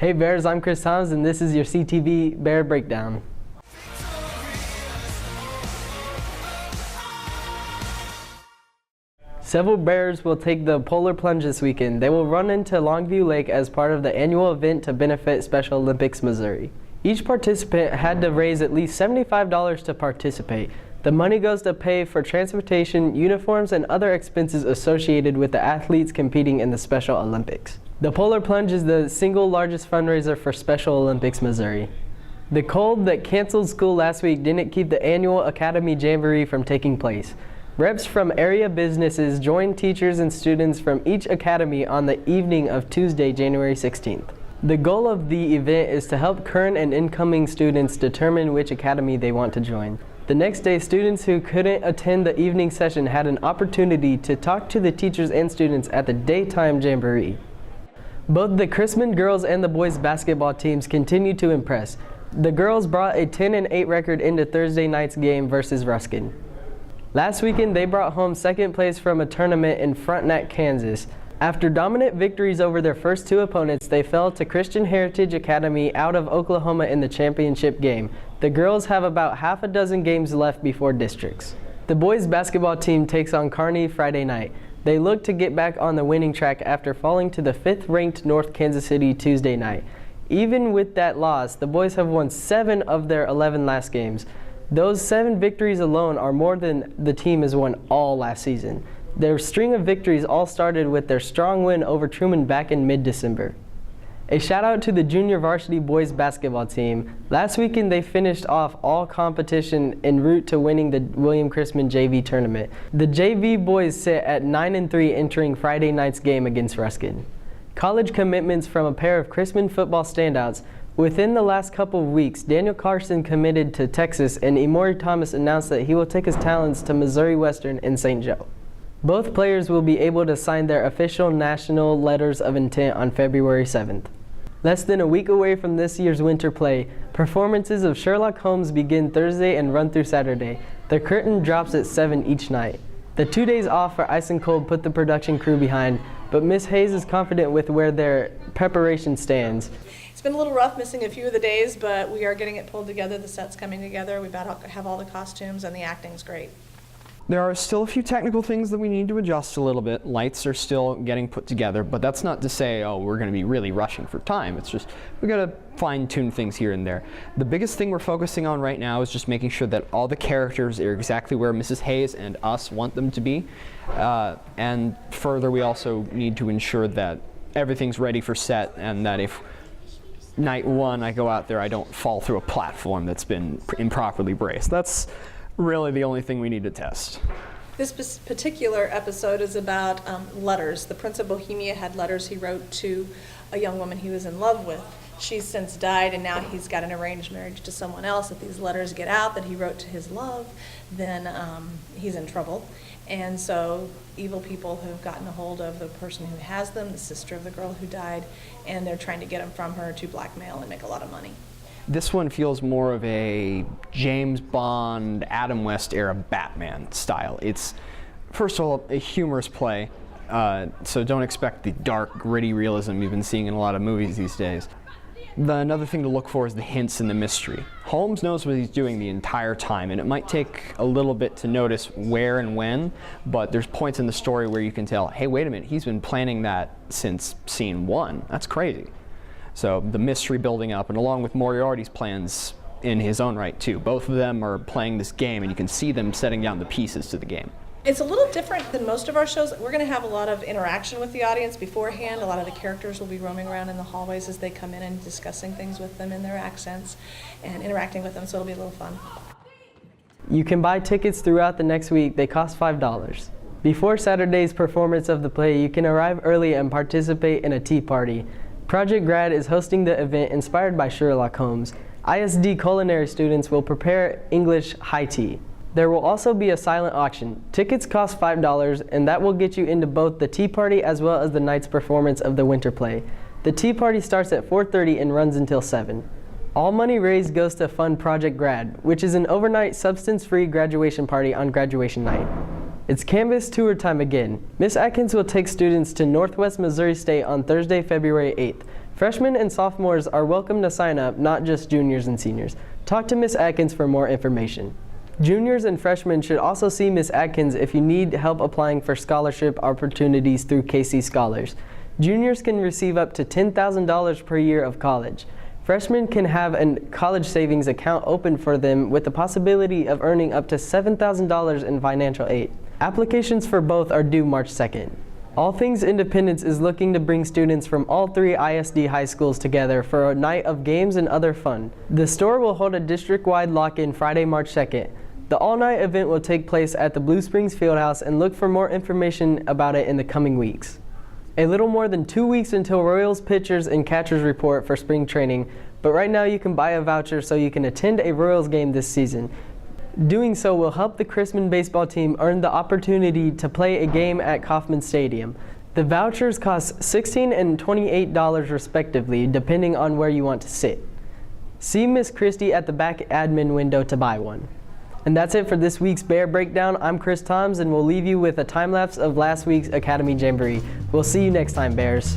Hey Bears, I'm Chris Toms and this is your CTV Bear Breakdown. Several Bears will take the Polar Plunge this weekend. They will run into Longview Lake as part of the annual event to benefit Special Olympics Missouri. Each participant had to raise at least $75 to participate. The money goes to pay for transportation, uniforms, and other expenses associated with the athletes competing in the Special Olympics. The Polar Plunge is the single largest fundraiser for Special Olympics Missouri. The cold that canceled school last week didn't keep the annual Academy Jamboree from taking place. Reps from area businesses joined teachers and students from each academy on the evening of Tuesday, January 16th. The goal of the event is to help current and incoming students determine which academy they want to join. The next day, students who couldn't attend the evening session had an opportunity to talk to the teachers and students at the daytime jamboree. Both the Chrisman girls and the boys basketball teams continue to impress. The girls brought a 10-8 record into Thursday night's game versus Ruskin. Last weekend, they brought home second place from a tournament in Frontenac, Kansas. After dominant victories over their first two opponents, they fell to Christian Heritage Academy out of Oklahoma in the championship game. The girls have about half a dozen games left before districts. The boys basketball team takes on Kearney Friday night. They look to get back on the winning track after falling to the 5th-ranked North Kansas City Tuesday night. Even with that loss, the boys have won 7 of their 11 last games. Those 7 victories alone are more than the team has won all last season. Their string of victories all started with their strong win over Truman back in mid-December. A shout out to the junior varsity boys basketball team. Last weekend they finished off all competition en route to winning the William Chrisman JV tournament. The JV boys sit at 9-3 entering Friday night's game against Ruskin. College commitments from a pair of Chrisman football standouts. Within the last couple of weeks, Daniel Carson committed to Texas and Emory Thomas announced that he will take his talents to Missouri Western in St. Joe. Both players will be able to sign their official national letters of intent on February 7th. Less than a week away from this year's winter play, performances of Sherlock Holmes begin Thursday and run through Saturday. The curtain drops at 7 each night. The 2 days off for Ice and Cold put the production crew behind, but Miss Hayes is confident with where their preparation stands. It's been a little rough missing a few of the days, but we are getting it pulled together. The set's coming together. We about have all the costumes, and the acting's great. There are still a few technical things that we need to adjust a little bit. Lights are still getting put together, but that's not to say, oh, we're going to be really rushing for time. It's just we got to fine-tune things here and there. The biggest thing we're focusing on right now is just making sure that all the characters are exactly where Mrs. Hayes and us want them to be. And further, we also need to ensure that everything's ready for set, and that if night 1 I go out there, I don't fall through a platform that's been improperly braced. That's really the only thing we need to test. This particular episode is about letters. The Prince of Bohemia had letters he wrote to a young woman he was in love with. She's since died, and now he's got an arranged marriage to someone else. If these letters get out that he wrote to his love, then he's in trouble. And so evil people have gotten a hold of the person who has them, the sister of the girl who died, and they're trying to get them from her to blackmail and make a lot of money. This one feels more of a James Bond, Adam West era Batman style. It's, first of all, a humorous play, so don't expect the dark, gritty realism you've been seeing in a lot of movies these days. Another thing to look for is the hints and the mystery. Holmes knows what he's doing the entire time, and it might take a little bit to notice where and when, but there's points in the story where you can tell, hey, wait a minute, he's been planning that since scene 1. That's crazy. So the mystery building up, and along with Moriarty's plans in his own right too. Both of them are playing this game, and you can see them setting down the pieces to the game. It's a little different than most of our shows. We're going to have a lot of interaction with the audience beforehand. A lot of the characters will be roaming around in the hallways as they come in and discussing things with them in their accents and interacting with them, so it'll be a little fun. You can buy tickets throughout the next week. They cost $5. Before Saturday's performance of the play, you can arrive early and participate in a tea party. Project Grad is hosting the event inspired by Sherlock Holmes. ISD culinary students will prepare English high tea. There will also be a silent auction. Tickets cost $5, and that will get you into both the tea party as well as the night's performance of the winter play. The tea party starts at 4:30 and runs until 7. All money raised goes to fund Project Grad, which is an overnight substance-free graduation party on graduation night. It's Canvas tour time again. Miss Atkins will take students to Northwest Missouri State on Thursday, February 8th. Freshmen and sophomores are welcome to sign up, not just juniors and seniors. Talk to Ms. Atkins for more information. Juniors and freshmen should also see Ms. Atkins if you need help applying for scholarship opportunities through KC Scholars. Juniors can receive up to $10,000 per year of college. Freshmen can have a college savings account open for them with the possibility of earning up to $7,000 in financial aid. Applications for both are due March 2nd. All Things Independence is looking to bring students from all 3 ISD high schools together for a night of games and other fun. The store will hold a district-wide lock-in Friday, March 2nd. The all-night event will take place at the Blue Springs Fieldhouse, and look for more information about it in the coming weeks. A little more than 2 weeks until Royals pitchers and catchers report for spring training, but right now you can buy a voucher so you can attend a Royals game this season. Doing so will help the Chrisman baseball team earn the opportunity to play a game at Kauffman Stadium. The vouchers cost $16 and $28 respectively, depending on where you want to sit. See Miss Christie at the back admin window to buy one. And that's it for this week's Bear Breakdown. I'm Chris Toms, and we'll leave you with a time-lapse of last week's Academy Jamboree. We'll see you next time, Bears.